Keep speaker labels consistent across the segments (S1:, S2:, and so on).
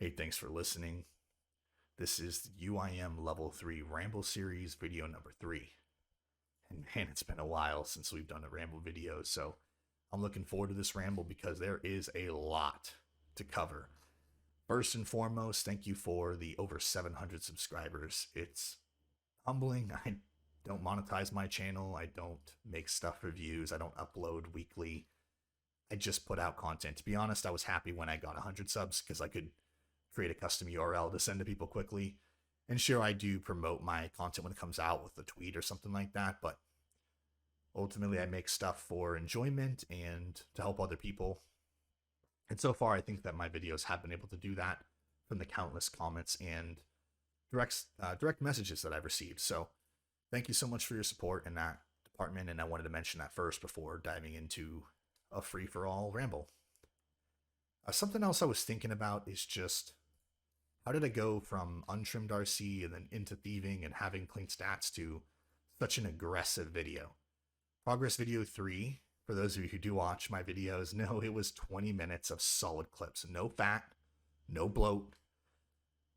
S1: Hey, thanks for listening. This is the UIM Level 3 Ramble Series video number 3. And man, it's been a while since we've done a Ramble video, so I'm looking forward to this Ramble because there is a lot to cover. First and foremost, thank you for the over 700 subscribers. It's humbling. I don't monetize my channel. I don't make stuff for views. I don't upload weekly. I just put out content. To be honest, I was happy when I got 100 subs because I could create a custom URL to send to people quickly. And sure, I do promote my content when it comes out with a tweet or something like that, but ultimately I make stuff for enjoyment and to help other people. And so far, I think that my videos have been able to do that from the countless comments and direct messages that I've received. So thank you so much for your support in that department. And I wanted to mention that first before diving into a free-for-all ramble. Something else I was thinking about is just how did I go from untrimmed RC and then into thieving and having clean stats to such an aggressive video? Progress video 3, for those of you who do watch my videos, know it was 20 minutes of solid clips. No fat, no bloat,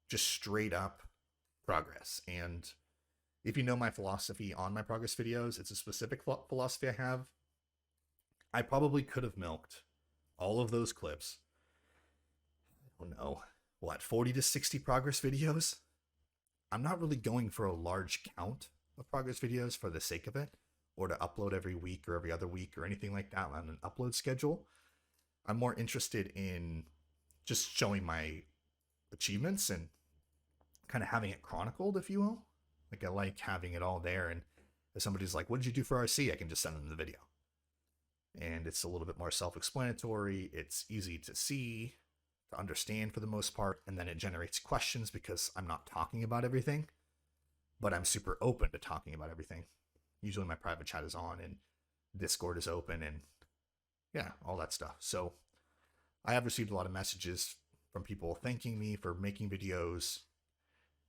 S1: just straight up progress. And if you know my philosophy on my progress videos, it's a specific philosophy I have. I probably could have milked all of those clips. I don't know, what, 40 to 60 progress videos? I'm not really going for a large count of progress videos for the sake of it, or to upload every week or every other week or anything like that on an upload schedule. I'm more interested in just showing my achievements and kind of having it chronicled, if you will. Like, I like having it all there, and if somebody's like, what did you do for RC? I can just send them the video. And it's a little bit more self-explanatory. It's easy to see, to understand for the most part, and then it generates questions because I'm not talking about everything, but I'm super open to talking about everything. Usually my private chat is on and Discord is open and yeah, all that stuff. So I have received a lot of messages from people thanking me for making videos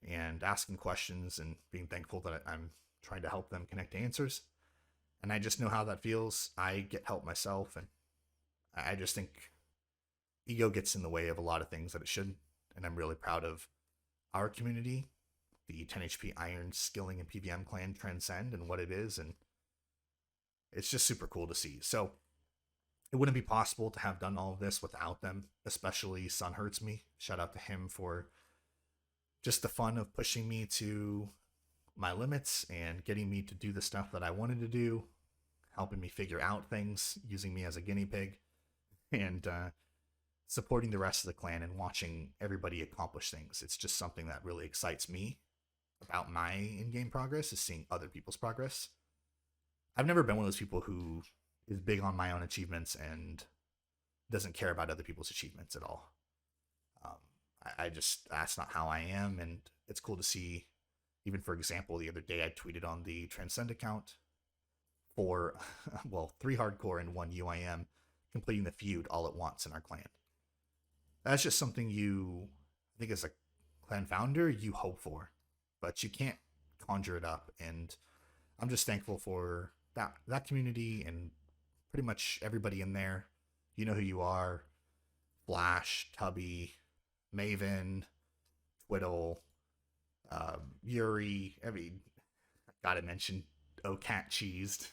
S1: and asking questions and being thankful that I'm trying to help them connect answers. And I just know how that feels. I get help myself, and I just think ego gets in the way of a lot of things that it shouldn't. And I'm really proud of our community, the 10 HP Iron Skilling and PVM clan Transcend and what it is. And it's just super cool to see. So it wouldn't be possible to have done all of this without them, especially Sun Hurts Me. Shout out to him for just the fun of pushing me to my limits and getting me to do the stuff that I wanted to do, helping me figure out things, using me as a guinea pig, and supporting the rest of the clan and watching everybody accomplish things. It's just something that really excites me about my in-game progress, is seeing other people's progress. I've never been one of those people who is big on my own achievements and doesn't care about other people's achievements at all. I just, that's not how I am, and it's cool to see. Even, for example, the other day I tweeted on the Transcend account for, well, 3 hardcore and 1 UIM completing the feud all at once in our clan. That's just something you, I think as a clan founder, you hope for, but you can't conjure it up. And I'm just thankful for that community and pretty much everybody in there. You know who you are. Flash, Tubby, Maven, Twiddle, Yuri, I gotta mention Cat Cheesed.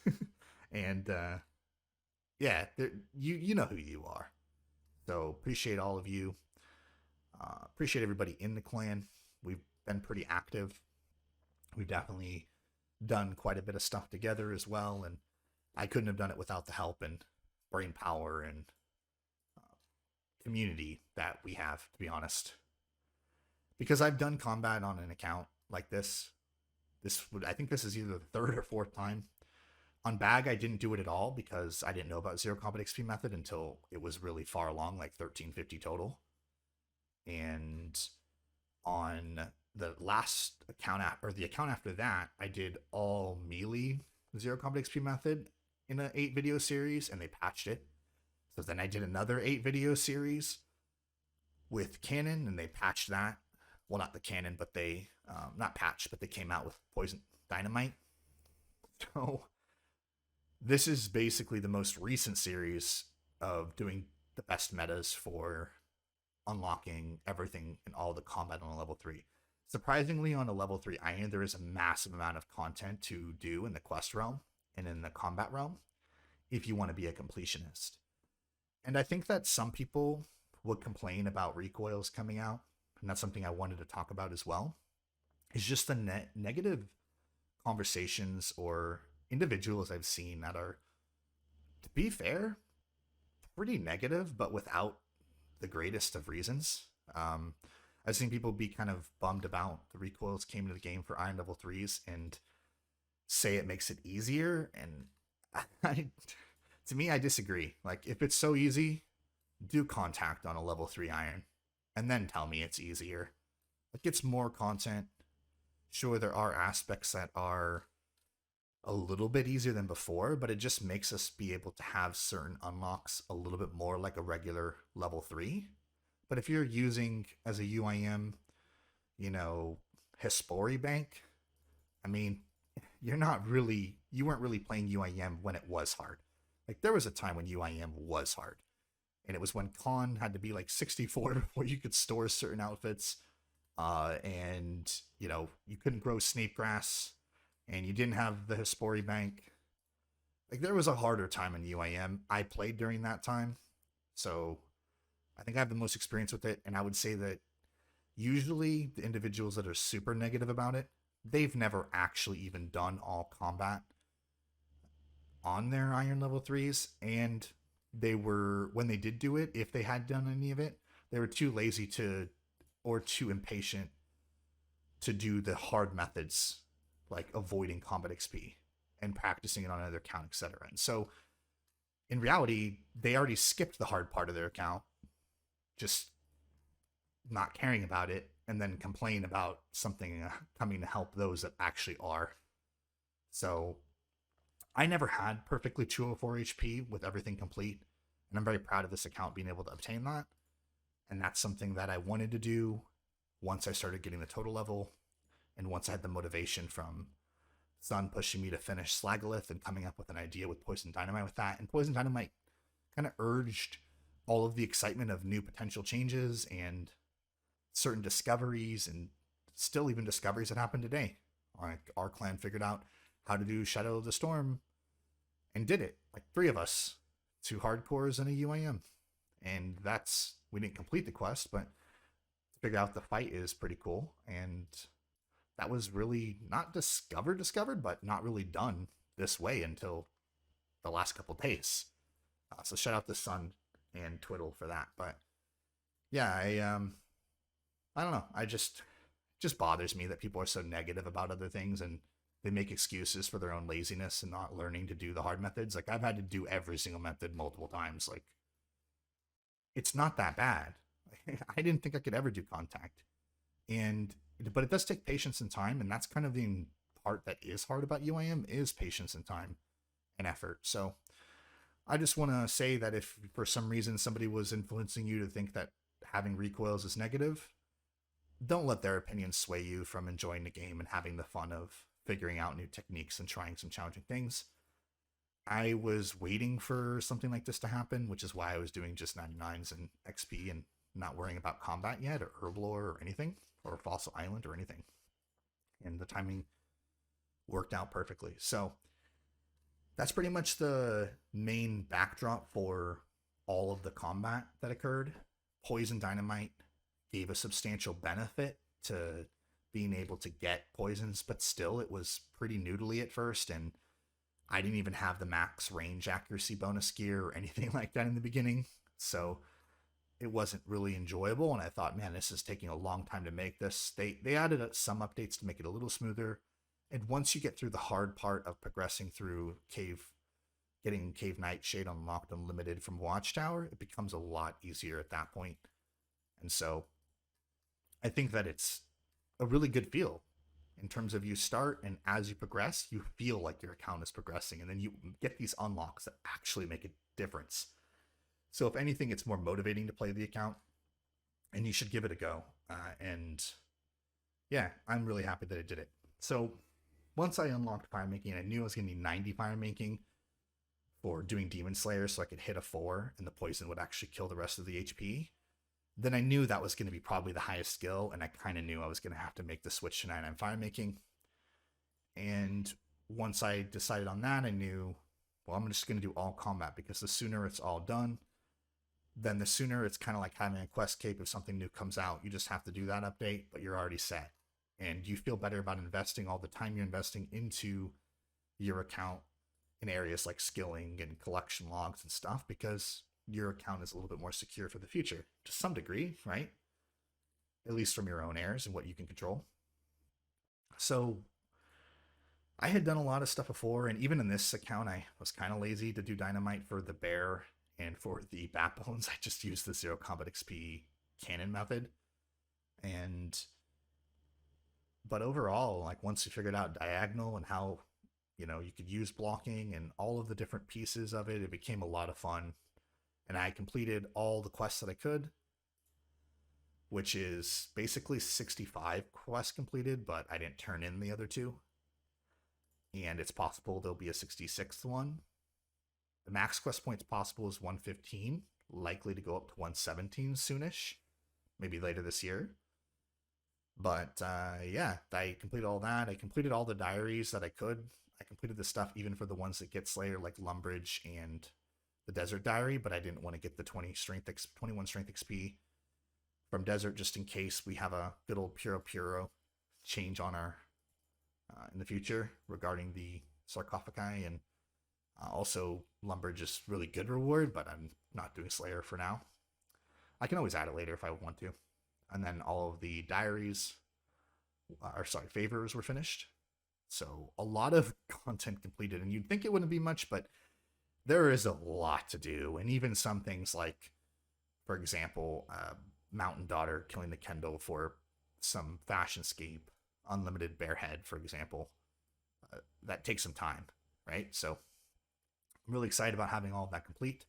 S1: And yeah, you know who you are. So appreciate all of you. Appreciate everybody in the clan. We've been pretty active. We've definitely done quite a bit of stuff together as well, and I couldn't have done it without the help and brain power and community that we have, to be honest. Because I've done combat on an account like this. I think this is either the 3rd or 4th time. On Bag, I didn't do it at all because I didn't know about Zero Combat XP method until it was really far along, like 1350 total. And on the last account, or the account after that, I did all melee Zero Combat XP method in an 8 video series, and they patched it. So then I did another 8 video series with Cannon, and they patched that. Well, not the Cannon, but they, not patched, but they came out with Poison Dynamite. So this is basically the most recent series of doing the best metas for unlocking everything and all the combat on a level 3. Surprisingly, on a level 3 iron, there is a massive amount of content to do in the quest realm and in the combat realm if you want to be a completionist. And I think that some people would complain about recoils coming out, and that's something I wanted to talk about as well. It's just the negative conversations or individuals I've seen that are, to be fair, pretty negative, but without the greatest of reasons. I've seen people be kind of bummed about the recoils came to the game for iron level 3s and say it makes it easier. And to me, I disagree. Like, if it's so easy, do contact on a level 3 iron and then tell me it's easier. It gets more content. Sure, there are aspects that are a little bit easier than before, but it just makes us be able to have certain unlocks a little bit more like a regular level 3. But if you're using as a UIM, Hespori Bank, I mean, you weren't really playing UIM when it was hard. Like, there was a time when UIM was hard. And it was when con had to be like 64 before you could store certain outfits. And, you couldn't grow snake grass. And you didn't have the Hespori Bank. Like, there was a harder time in UIM. I played during that time. So I think I have the most experience with it. And I would say that usually the individuals that are super negative about it, they've never actually even done all combat on their iron level 3s. And when they did do it, if they had done any of it, they were too lazy or too impatient to do the hard methods, like avoiding combat XP and practicing it on another account, etc. And so in reality, they already skipped the hard part of their account, just not caring about it, and then complain about something coming to help those that actually are. So I never had perfectly 204 HP with everything complete, and I'm very proud of this account being able to obtain that. And that's something that I wanted to do once I started getting the total level, and once I had the motivation from Sun pushing me to finish Slagalith and coming up with an idea with Poison Dynamite with that. And Poison Dynamite kind of urged all of the excitement of new potential changes and certain discoveries, and still even discoveries that happen today. Like, our clan figured out how to do Shadow of the Storm and did it. Like, 3 of us, 2 hardcores and a UIM. And we didn't complete the quest, but to figure out the fight is pretty cool. And that was really not discovered, but not really done this way until the last couple days. So shout out to Sun and Twiddle for that. But yeah, I don't know. It just bothers me that people are so negative about other things and they make excuses for their own laziness and not learning to do the hard methods. Like, I've had to do every single method multiple times. Like, it's not that bad. I didn't think I could ever do contact. But it does take patience and time, and that's kind of the part that is hard about UIM, is patience and time and effort. So I just want to say that if for some reason somebody was influencing you to think that having recoils is negative, don't let their opinions sway you from enjoying the game and having the fun of figuring out new techniques and trying some challenging things. I was waiting for something like this to happen, which is why I was doing just 99s and XP and not worrying about combat yet, or Herblore or anything, or Fossil Island or anything. And the timing worked out perfectly. So that's pretty much the main backdrop for all of the combat that occurred. Poison Dynamite gave a substantial benefit to being able to get poisons, but still it was pretty noodly at first, and I didn't even have the max range accuracy bonus gear or anything like that in the beginning. So it wasn't really enjoyable, and I thought, man, this is taking a long time to make this. They added some updates to make it a little smoother, and once you get through the hard part of progressing through getting Cave Nightshade unlocked unlimited from Watchtower, it becomes a lot easier at that point. And so I think that it's a really good feel in terms of you start, and as you progress, you feel like your account is progressing, and then you get these unlocks that actually make a difference. So if anything, it's more motivating to play the account, and you should give it a go. And yeah, I'm really happy that I did it. So once I unlocked fire making, I knew I was going to need 90 fire making for doing Demon Slayer, so I could hit a 4 and the poison would actually kill the rest of the HP. then I knew that was going to be probably the highest skill, and I kind of knew I was going to have to make the switch to 99 fire making. And once I decided on that, I knew, well, I'm just going to do all combat, because the sooner it's all done, then the sooner it's kind of like having a quest cape. If something new comes out, you just have to do that update, but you're already set. And you feel better about investing all the time you're investing into your account in areas like skilling and collection logs and stuff, because your account is a little bit more secure for the future to some degree, right? At least from your own heirs and what you can control. So I had done a lot of stuff before, and even in this account, I was kind of lazy to do dynamite for the bear and for the backbones. I just used the 0 combat XP cannon method. But overall, like once you figured out diagonal and how, you could use blocking and all of the different pieces of it, it became a lot of fun. And I completed all the quests that I could, which is basically 65 quests completed, but I didn't turn in the other 2. And it's possible there'll be a 66th one. The max quest points possible is 115, likely to go up to 117 soonish, maybe later this year. But yeah, I completed all that. I completed all the diaries that I could. I completed the stuff even for the ones that get Slayer, like Lumbridge and the Desert Diary, but I didn't want to get the 21 strength XP from Desert, just in case we have a good old Puro change on our in the future regarding the sarcophagi. And also Lumbridge is really good reward, but I'm not doing Slayer for now. I can always add it later if I want to. And then all of the diaries, favors were finished. So a lot of content completed, and you'd think it wouldn't be much, but there is a lot to do. And even some things like, for example, Mountain Daughter killing the Kendall for some Fashionscape, Unlimited Bearhead, for example, that takes some time, right? So I'm really excited about having all of that complete.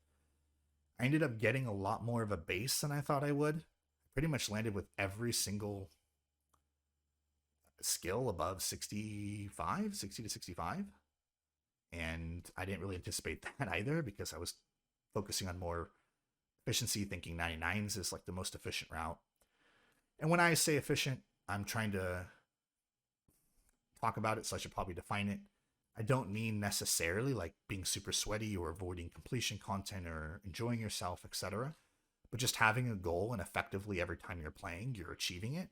S1: I ended up getting a lot more of a base than I thought I would. Pretty much landed with every single skill above 60 to 65. And I didn't really anticipate that either, because I was focusing on more efficiency, thinking 99s is like the most efficient route. And when I say efficient, I'm trying to talk about it, so I should probably define it. I don't mean necessarily like being super sweaty or avoiding completion content or enjoying yourself, etc. But just having a goal, and effectively every time you're playing, you're achieving it.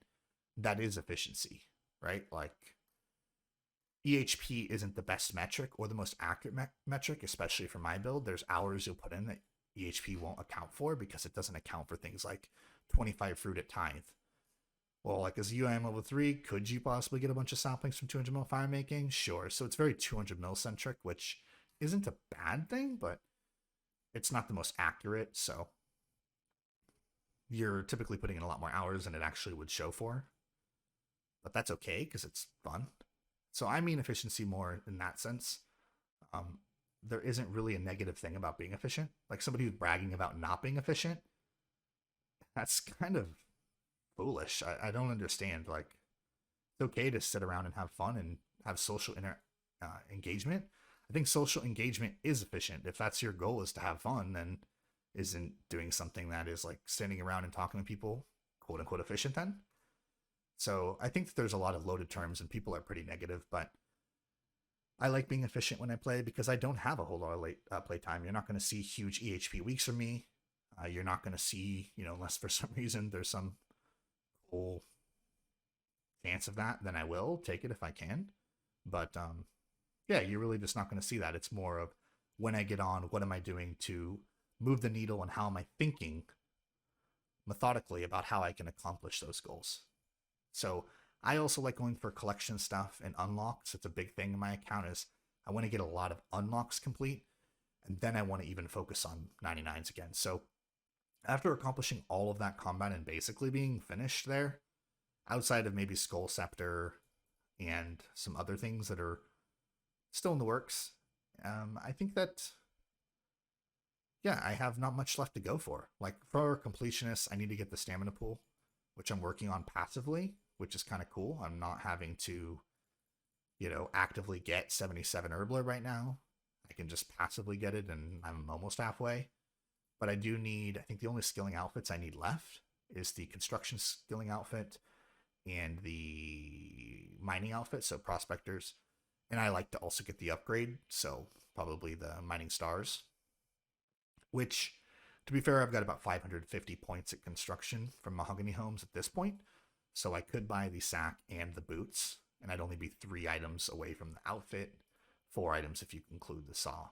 S1: That is efficiency, right? Like EHP isn't the best metric or the most accurate metric, especially for my build. There's hours you'll put in that EHP won't account for, because it doesn't account for things like 25 fruit at tithe. Well, like as UIM level 3, could you possibly get a bunch of saplings from 200 mil fire making? Sure. So it's very 200 mil centric, which isn't a bad thing, but it's not the most accurate. So you're typically putting in a lot more hours than it actually would show for. But that's okay, because it's fun. So I mean efficiency more in that sense. There isn't really a negative thing about being efficient. Like somebody who's bragging about not being efficient, that's kind of foolish. I don't understand. Like, it's okay to sit around and have fun and have social engagement. I think social engagement is efficient. If that's your goal, is to have fun, then isn't doing something that is like standing around and talking to people quote unquote efficient then? So I think that there's a lot of loaded terms and people are pretty negative, but I like being efficient when I play, because I don't have a whole lot of late play time. You're not going to see huge EHP weeks from me. You're not going to see, unless for some reason there's some cool chance of that, then I will take it if I can. But yeah, you're really just not going to see that. It's more of when I get on, what am I doing to move the needle, and how am I thinking methodically about how I can accomplish those goals. So I also like going for collection stuff and unlocks. It's a big thing in my account, is I want to get a lot of unlocks complete, and then I want to even focus on 99s again. So after accomplishing all of that combat and basically being finished there, outside of maybe Skull Scepter and some other things that are still in the works, I think that, yeah, I have not much left to go for. Like for completionists, I need to get the stamina pool, which I'm working on passively, which is kind of cool. I'm not having to, actively get 77 Herbler right now. I can just passively get it, and I'm almost halfway. But I do need, I think the only skilling outfits I need left is the construction skilling outfit and the mining outfit, so prospectors. And I like to also get the upgrade, so probably the mining stars, which, to be fair, I've got about 550 points at construction from mahogany homes at this point. So I could buy the sack and the boots, and I'd only be 3 items away from the outfit, 4 items if you include the saw.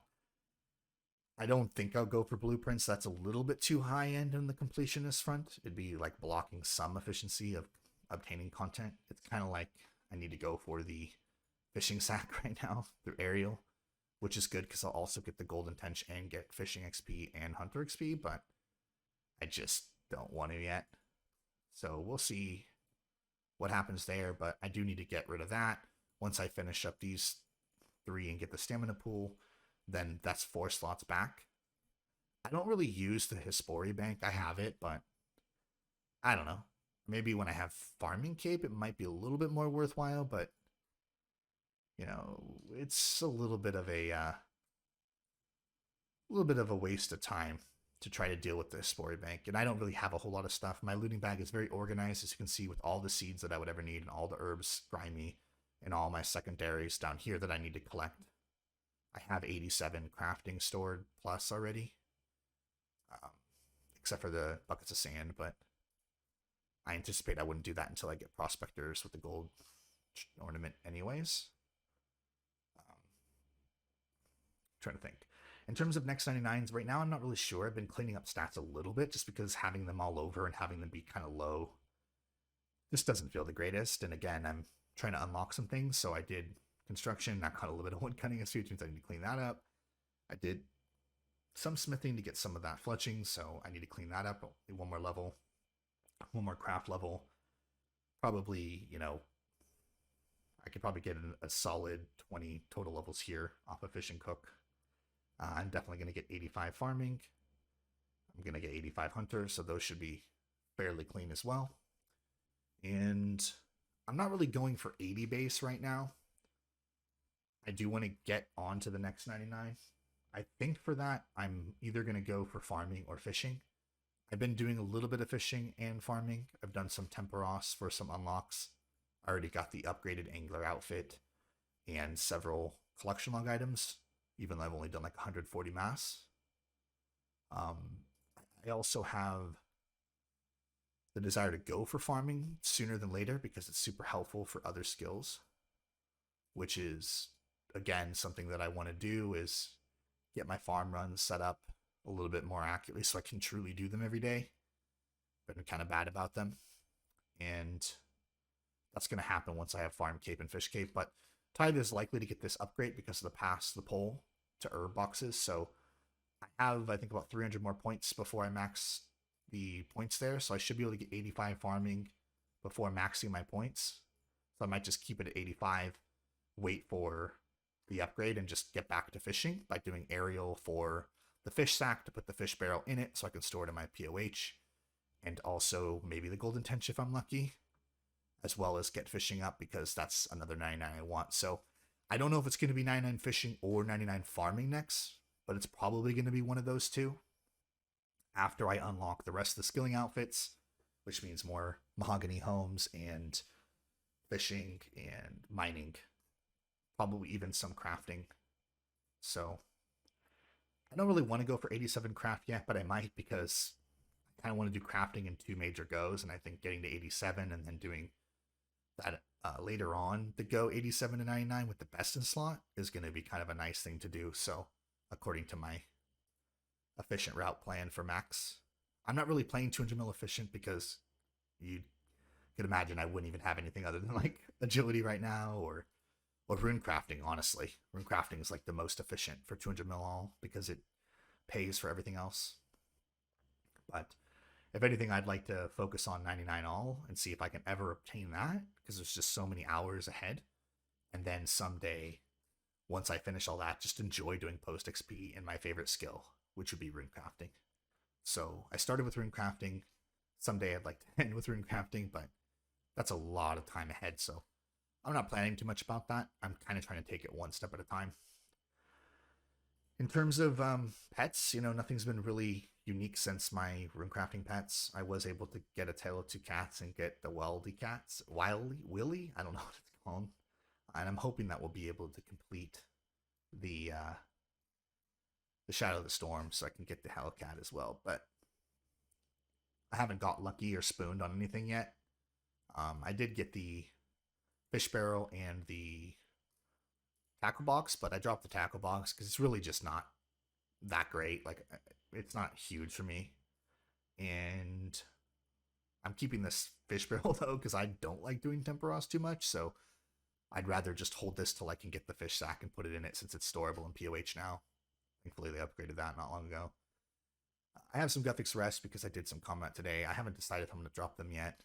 S1: I don't think I'll go for blueprints. That's a little bit too high end in the completionist front. It'd be like blocking some efficiency of obtaining content. It's kind of like I need to go for the fishing sack right now through aerial, which is good because I'll also get the golden tench and get fishing XP and hunter XP, but I just don't want to yet. So we'll see what happens there, but I do need to get rid of that. Once I finish up these 3 and get the stamina pool, then that's 4 slots back. I don't really use the Hispori bank. I have it, but I don't know. Maybe when I have farming cape, it might be a little bit more worthwhile, but you know, it's a little bit of a waste of time to try to deal with the Hispori bank. And I don't really have a whole lot of stuff. My looting bag is very organized, as you can see, with all the seeds that I would ever need and all the herbs, grimy, and all my secondaries down here that I need to collect. I have 87 crafting stored plus already, except for the buckets of sand, but I anticipate I wouldn't do that until I get prospectors with the gold ornament anyways. Trying to think. In terms of next 99s, right now I'm not really sure. I've been cleaning up stats a little bit just because having them all over and having them be kind of low just doesn't feel the greatest. And again, I'm trying to unlock some things, so I did construction. I caught a little bit of wood cutting as features. I need to clean that up. I did some smithing to get some of that fletching, so I need to clean that up. One more level, one more craft level. Probably, you know, I could probably get a solid 20 total levels here off of Fish and Cook. I'm definitely going to get 85 farming. I'm going to get 85 hunter, so those should be fairly clean as well. And I'm not really going for 80 base right now. I do want to get on to the next 99. I think for that, I'm either going to go for farming or fishing. I've been doing a little bit of fishing and farming. I've done some Temporos for some unlocks. I already got the upgraded angler outfit and several collection log items, even though I've only done like 140 mass. I also have the desire to go for farming sooner than later because it's super helpful for other skills, which is, again, something that I want to do is get my farm runs set up a little bit more accurately so I can truly do them every day. I've been kind of bad about them. And that's going to happen once I have farm cape and fish cape. But Tide is likely to get this upgrade because of the pole to herb boxes. So I have, I think, about 300 more points before I max the points there. So I should be able to get 85 farming before maxing my points. So I might just keep it at 85, wait for the upgrade, and just get back to fishing by doing aerial for the fish sack to put the fish barrel in it so I can store it in my POH. And also maybe the golden tench if I'm lucky, as well as get fishing up because that's another 99 I want. So I don't know if it's going to be 99 fishing or 99 farming next, but it's probably going to be one of those two after I unlock the rest of the skilling outfits, which means more mahogany homes and fishing and mining, probably even some crafting. So I don't really want to go for 87 craft yet, but I might because I kind of want to do crafting in 2 major goes, and I think getting to 87 and then doing that later on to go 87 to 99 with the best in slot is going to be kind of a nice thing to do. So according to my efficient route plan for max, I'm not really playing 200 mil efficient because you could imagine I wouldn't even have anything other than like agility right now or rune crafting. Honestly, rune crafting is like the most efficient for 200 mil all because it pays for everything else. But if anything, I'd like to focus on 99 all and see if I can ever obtain that because there's just so many hours ahead. And then someday, once I finish all that, just enjoy doing post XP in my favorite skill, which would be rune crafting. So I started with rune crafting. Someday I'd like to end with rune crafting, but that's a lot of time ahead. So I'm not planning too much about that. I'm kind of trying to take it one step at a time. In terms of pets, nothing's been really, unique since my runecrafting pets. I was able to get a Tale of Two Cats and get the Wildy Cats. Willy? I don't know what it's called. And I'm hoping that we'll be able to complete the Shadow of the Storm so I can get the Hellcat as well. But I haven't got lucky or spooned on anything yet. I did get the fish barrel and the tackle box, but I dropped the tackle box because it's really just not that great. Like, it's not huge for me. And I'm keeping this fish barrel though because I don't like doing temporos too much, so I'd rather just hold this till I can get the fish sack and put it in it since it's storable in POH now. Thankfully they upgraded that not long ago. I have some Guthix Rest because I did some combat today. I haven't decided if I'm going to drop them yet.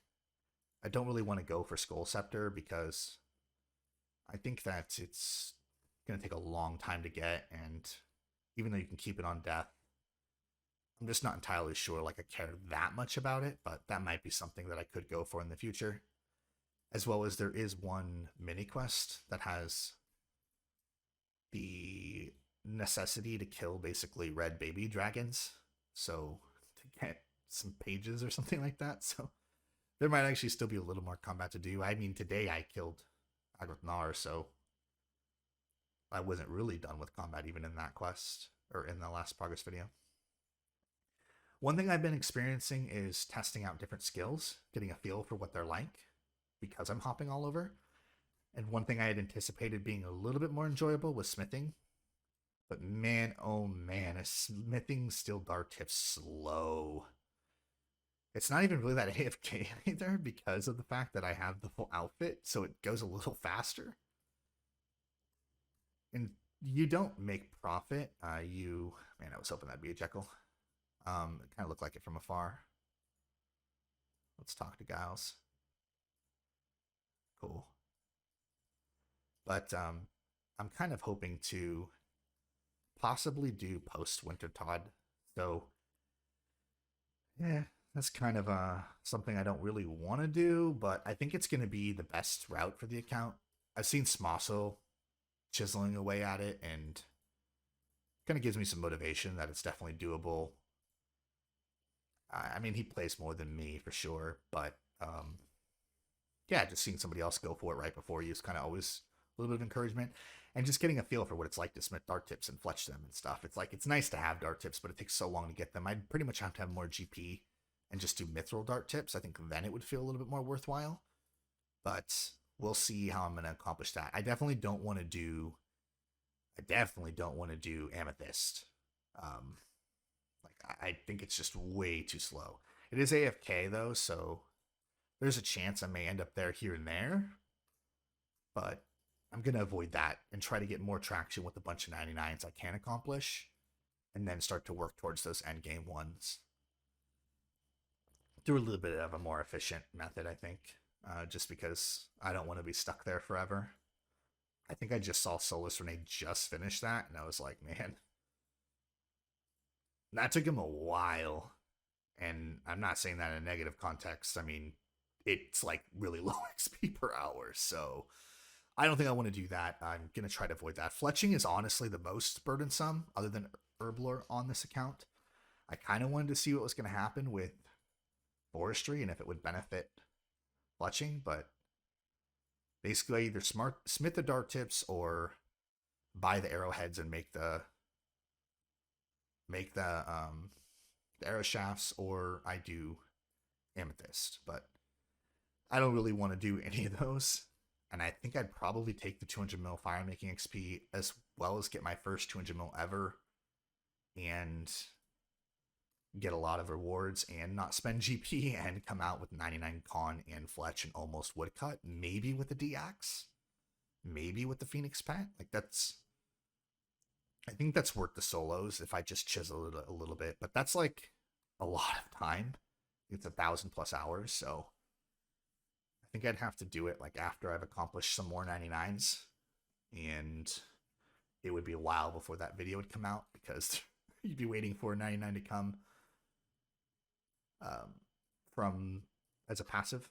S1: I don't really want to go for Skull Scepter because I think that it's going to take a long time to get, and even though you can keep it on death, I'm just not entirely sure like I care that much about it, but that might be something that I could go for in the future. As well as there is one mini quest that has the necessity to kill basically red baby dragons. So to get some pages or something like that. So there might actually still be a little more combat to do. I mean, today I killed Agrotnar, so I wasn't really done with combat even in that quest or in the last progress video. One thing I've been experiencing is testing out different skills, getting a feel for what they're like because I'm hopping all over. And one thing I had anticipated being a little bit more enjoyable was smithing. But man, oh man, a smithing steel dart tip's slow. It's not even really that AFK either because of the fact that I have the full outfit, so it goes a little faster. And you don't make profit. Man, I was hoping that'd be a Jekyll. It kind of looked like it from afar. Let's talk to Giles. Cool. But I'm kind of hoping to possibly do post-Winter Todd. So, yeah, that's kind of something I don't really want to do, but I think it's going to be the best route for the account. I've seen Smosso chiseling away at it, and kind of gives me some motivation that it's definitely doable. I mean, he plays more than me for sure, but yeah, just seeing somebody else go for it right before you is kind of always a little bit of encouragement. And just getting a feel for what it's like to smith dart tips and fletch them and stuff. It's like, it's nice to have dart tips, but it takes so long to get them. I'd pretty much have to have more GP and just do mithril dart tips. I think then it would feel a little bit more worthwhile. But we'll see how I'm going to accomplish that. I definitely don't want to do Amethyst. I think it's just way too slow. It is AFK though, so there's a chance I may end up there here and there. But I'm going to avoid that and try to get more traction with a bunch of 99s I can accomplish, and then start to work towards those endgame ones through a little bit of a more efficient method, I think, just because I don't want to be stuck there forever. I think I just saw Solus Renee just finish that, and I was like, man, that took him a while. And I'm not saying that in a negative context. I mean, it's like really low XP per hour, so I don't think I want to do that. I'm going to try to avoid that. Fletching is honestly the most burdensome, other than Herblore on this account. I kind of wanted to see what was going to happen with Forestry and if it would benefit fletching, but basically either smith the dart tips or buy the arrowheads and make the arrow shafts, or I do Amethyst. But I don't really want to do any of those. And I think I'd probably take the 200 mil fire making XP as well as get my first 200 mil ever and get a lot of rewards and not spend GP and come out with 99 con and fletch and almost woodcut, maybe with the D-Axe, maybe with the Phoenix Pet. Like I think that's worth the solos if I just chisel it a little bit, but that's like a lot of time. It's 1,000+ hours, so I think I'd have to do it like after I've accomplished some more 99s, and it would be a while before that video would come out because you'd be waiting for a 99 to come from as a passive.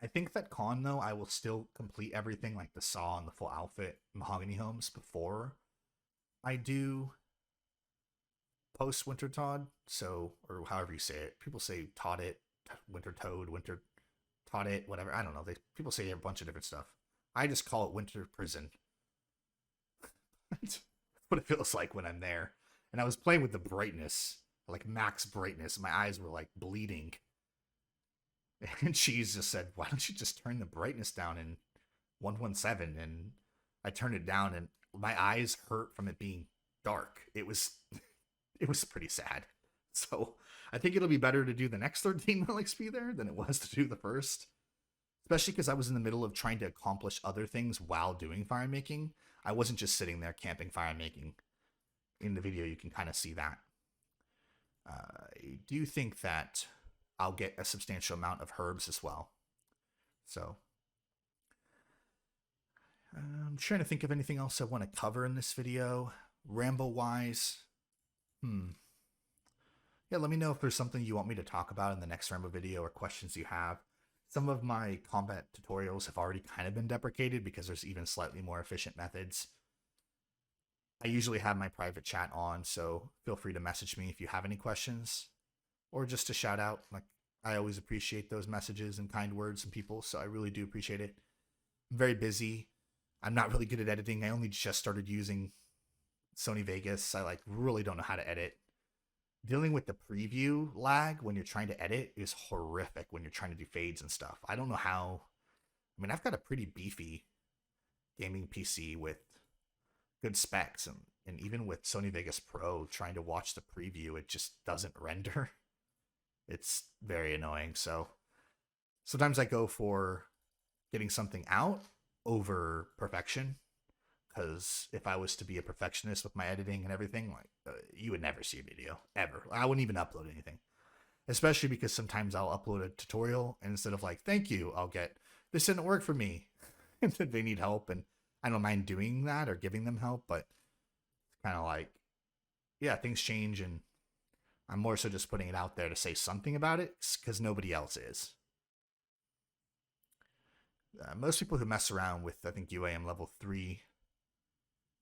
S1: I think that con though, I will still complete everything like the saw and the full outfit mahogany homes before I do post winter tod, so, or however you say it. People say taught it, winter toad, winter taught it, whatever. I don't know. People say a bunch of different stuff. I just call it winter prison. That's what it feels like when I'm there. And I was playing with the brightness, like max brightness. My eyes were like bleeding. And she's just said, "Why don't you just turn the brightness down in 117?" And I turned it down, and my eyes hurt from it being dark. It was pretty sad. So I think it'll be better to do the next 13 mil XP there than it was to do the first. Especially because I was in the middle of trying to accomplish other things while doing fire making. I wasn't just sitting there camping fire making. In the video, you can kind of see that. I do think that I'll get a substantial amount of herbs as well. So I'm trying to think of anything else I want to cover in this video. Ramble wise. Yeah, let me know if there's something you want me to talk about in the next Ramble video or questions you have. Some of my combat tutorials have already kind of been deprecated because there's even slightly more efficient methods. I usually have my private chat on, so feel free to message me if you have any questions or just a shout out. Like, I always appreciate those messages and kind words from people, so I really do appreciate it. I'm very busy. I'm not really good at editing. I only just started using Sony Vegas. I really don't know how to edit. Dealing with the preview lag when you're trying to edit is horrific when you're trying to do fades and stuff. I don't know how. I mean, I've got a pretty beefy gaming PC with good specs, and even with Sony Vegas Pro, trying to watch the preview, it just doesn't render. It's very annoying. So sometimes I go for getting something out over perfection, because if I was to be a perfectionist with my editing and everything, you would never see a video ever. I wouldn't even upload anything, especially because sometimes I'll upload a tutorial and instead of like, "Thank you," I'll get, "This didn't work for me." And they need help, and I don't mind doing that or giving them help, but it's kind of like, yeah, things change, and I'm more so just putting it out there to say something about it because nobody else is. Most people who mess around with, I think, UIM level 3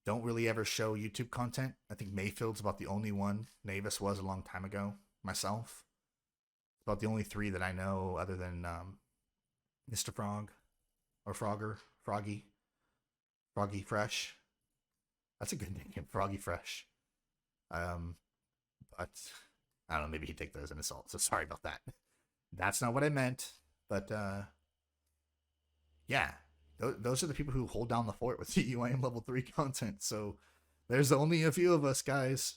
S1: don't really ever show YouTube content. I think Mayfield's about the only one. Navis was a long time ago. Myself. It's about the only 3 that I know other than Mr. Frog or Froggy Fresh. That's a good name, Froggy Fresh. But I don't know, maybe he'd take that as an insult, so sorry about that. That's not what I meant, but yeah, those are the people who hold down the fort with the UIM level 3 content, so there's only a few of us, guys.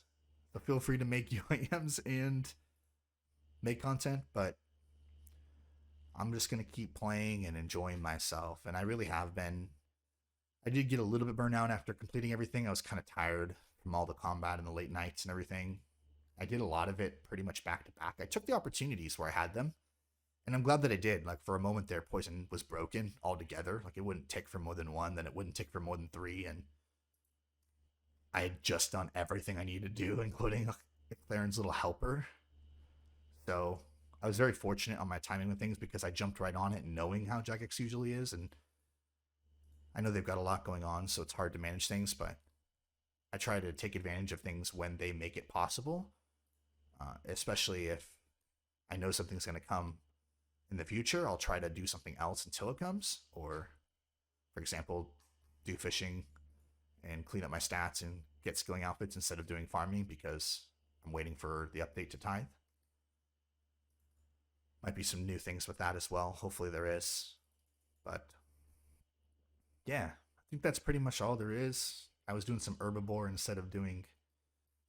S1: So feel free to make UIMs and make content, but I'm just going to keep playing and enjoying myself, and I really have been. I did get a little bit burnt out after completing everything. I was kind of tired from all the combat and the late nights and everything. I did a lot of it pretty much back to back. I took the opportunities where I had them, and I'm glad that I did. Like, for a moment there, Poison was broken altogether. Like, it wouldn't tick for more than 1, then it wouldn't tick for more than 3, and I had just done everything I needed to do, including Claren's little helper. So I was very fortunate on my timing with things because I jumped right on it knowing how Jagex usually is, and I know they've got a lot going on, so it's hard to manage things, but I try to take advantage of things when they make it possible, especially if I know something's going to come in the future. I'll try to do something else until it comes, or, for example, do fishing and clean up my stats and get skilling outfits instead of doing farming because I'm waiting for the update to Tithe. Might be some new things with that as well. Hopefully there is. But yeah, I think that's pretty much all there is. I was doing some herbivore instead of doing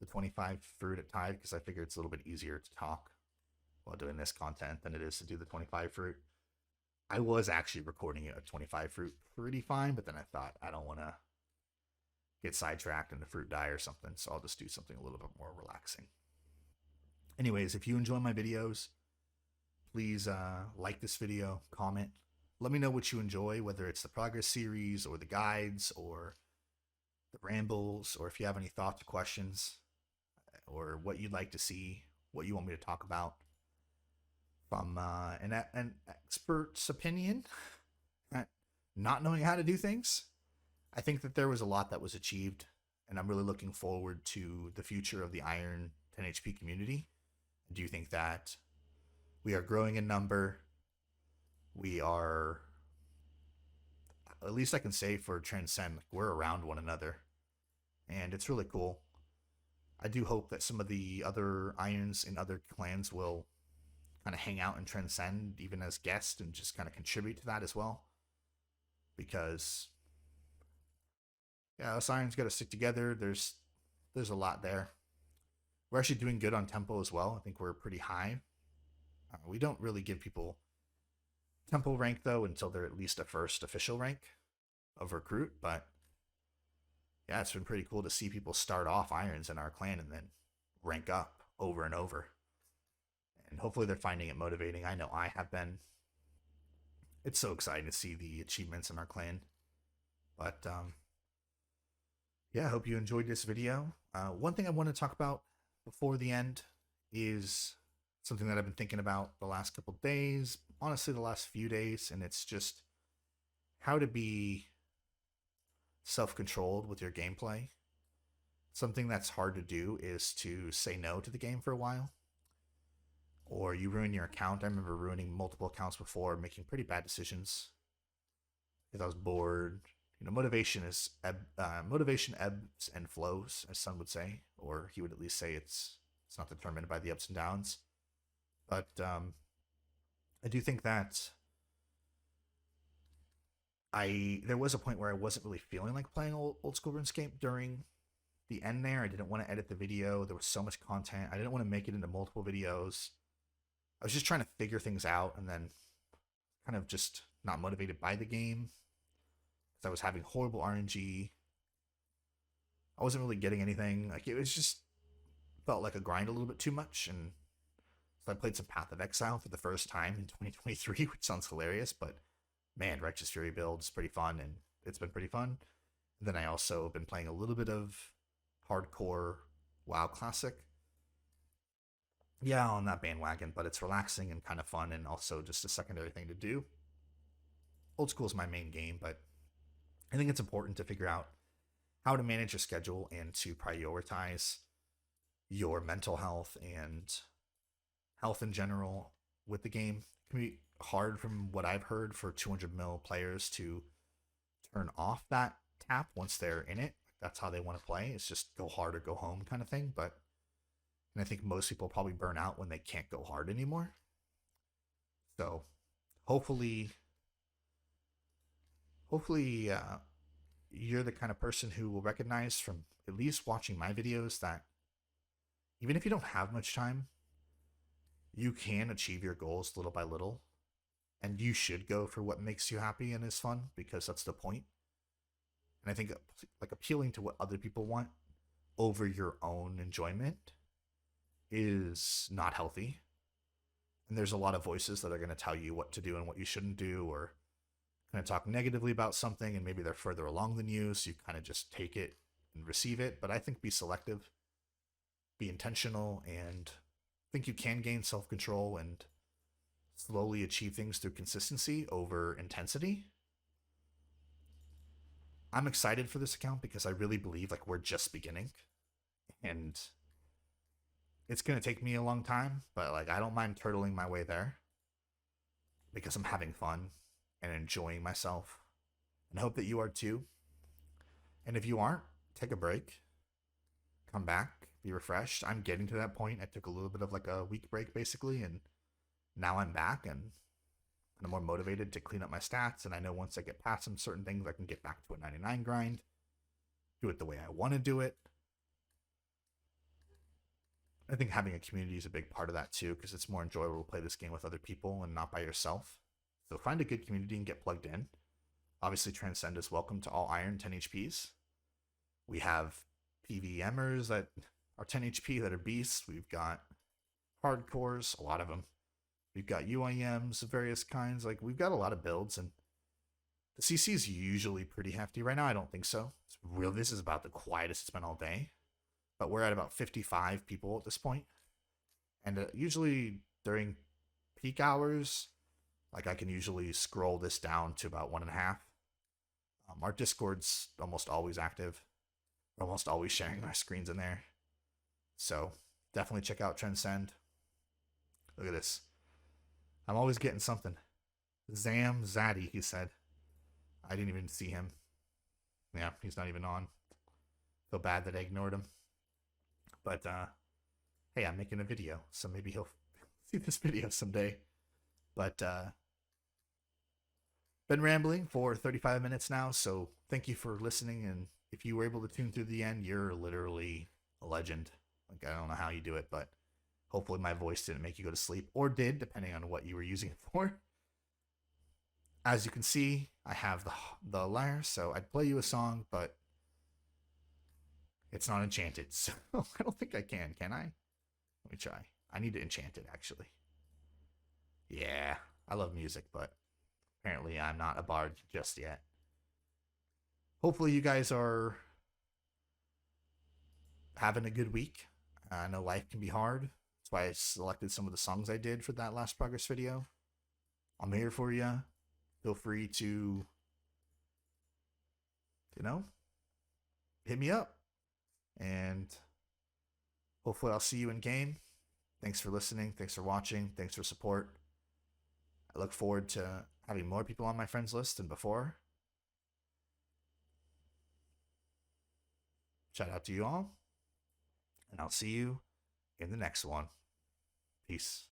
S1: the 25 fruit at Tithe because I figured it's a little bit easier to talk while doing this content than it is to do the 25 fruit. I was actually recording it at 25 fruit pretty fine, but then I thought I don't want to get sidetracked and the fruit die or something, so I'll just do something a little bit more relaxing. Anyways, if you enjoy my videos, please like this video, comment. Let me know what you enjoy, whether it's the progress series or the guides or the rambles, or if you have any thoughts or questions or what you'd like to see, what you want me to talk about from an expert's opinion at not knowing how to do things. I think that there was a lot that was achieved, and I'm really looking forward to the future of the Iron 10 HP community. I do think that we are growing in number. We are, at least I can say for Transcend, we're around one another. And it's really cool. I do hope that some of the other Irons in other clans will kind of hang out and Transcend even as guests and just kind of contribute to that as well. Because yeah, us Irons got to stick together. There's a lot there. We're actually doing good on tempo as well. I think we're pretty high. We don't really give people tempo rank though until they're at least a first official rank of recruit, but yeah, it's been pretty cool to see people start off Irons in our clan and then rank up over and over. And hopefully they're finding it motivating. I know I have been. It's so exciting to see the achievements in our clan. But yeah, I hope you enjoyed this video. One thing I want to talk about before the end is something that I've been thinking about the last couple days, honestly the last few days, and it's just how to be self-controlled with your gameplay. Something that's hard to do is to say no to the game for a while, or you ruin your account. I remember ruining multiple accounts before, making pretty bad decisions because I was bored. You know, motivation ebbs and flows, as some would say, or he would at least say it's not determined by the ups and downs. But I do think that there was a point where I wasn't really feeling like playing old school RuneScape during the end there. I didn't want to edit the video. There was so much content. I didn't want to make it into multiple videos. I was just trying to figure things out, and then kind of just not motivated by the game because I was having horrible RNG. I wasn't really getting anything. Like, it was just felt like a grind a little bit too much. And so I played some Path of Exile for the first time in 2023, which sounds hilarious, but man, Righteous Fury build is pretty fun, and it's been pretty fun. And then I also have been playing a little bit of hardcore WoW Classic. Yeah, on that bandwagon, but it's relaxing and kind of fun, and also just a secondary thing to do. Old school is my main game, but I think it's important to figure out how to manage your schedule and to prioritize your mental health and health in general with the game. It can be hard, from what I've heard, for 200 mil players to turn off that tap once they're in it. That's how they want to play. It's just go hard or go home kind of thing. And I think most people probably burn out when they can't go hard anymore. So hopefully you're the kind of person who will recognize from at least watching my videos that even if you don't have much time, you can achieve your goals little by little. And you should go for what makes you happy and is fun, because that's the point. And I think like appealing to what other people want over your own enjoyment is not healthy. And there's a lot of voices that are going to tell you what to do and what you shouldn't do, or kind of talk negatively about something, and maybe they're further along than you, so you kind of just take it and receive it. But I think be selective, be intentional, and I think you can gain self-control and slowly achieve things through consistency over intensity. I'm excited for this account because I really believe like we're just beginning, and it's going to take me a long time, but like I don't mind turtling my way there because I'm having fun and enjoying myself, and I hope that you are too. And if you aren't, take a break, come back, be refreshed. I'm getting to that point. I took a little bit of like a week break basically, and now I'm back and I'm more motivated to clean up my stats. And I know once I get past some certain things, I can get back to a 99 grind, do it the way I want to do it. I think having a community is a big part of that too, because it's more enjoyable to play this game with other people and not by yourself. So find a good community and get plugged in. Obviously, Transcend is welcome to all Iron 10 HPs. We have PVMers that are 10 HP that are beasts. We've got hardcores, a lot of them. We've got UIMs of various kinds. Like, we've got a lot of builds, and the CC is usually pretty hefty. Right now, I don't think so. This is about the quietest it's been all day. But we're at about 55 people at this point. And usually during peak hours, like I can usually scroll this down to about 1.5. Our Discord's almost always active. We're almost always sharing our screens in there. So definitely check out Transcend. Look at this. I'm always getting something. Zam Zaddy, he said. I didn't even see him. Yeah, he's not even on. Feel bad that I ignored him. But hey, I'm making a video, so maybe he'll see this video someday. But been rambling for 35 minutes now, so thank you for listening. And if you were able to tune through the end, you're literally a legend. Like, I don't know how you do it, but hopefully my voice didn't make you go to sleep, or did, depending on what you were using it for. As you can see, I have the lyre, so I'd play you a song, but it's not enchanted, so I don't think I can I? Let me try. I need to enchant it, actually. Yeah, I love music, but apparently I'm not a bard just yet. Hopefully you guys are having a good week. I know life can be hard. That's why I selected some of the songs I did for that last progress video. I'm here for you. Feel free to, hit me up. And hopefully I'll see you in game. Thanks for listening. Thanks for watching. Thanks for support. I look forward to having more people on my friends list than before. Shout out to you all. And I'll see you in the next one. Peace.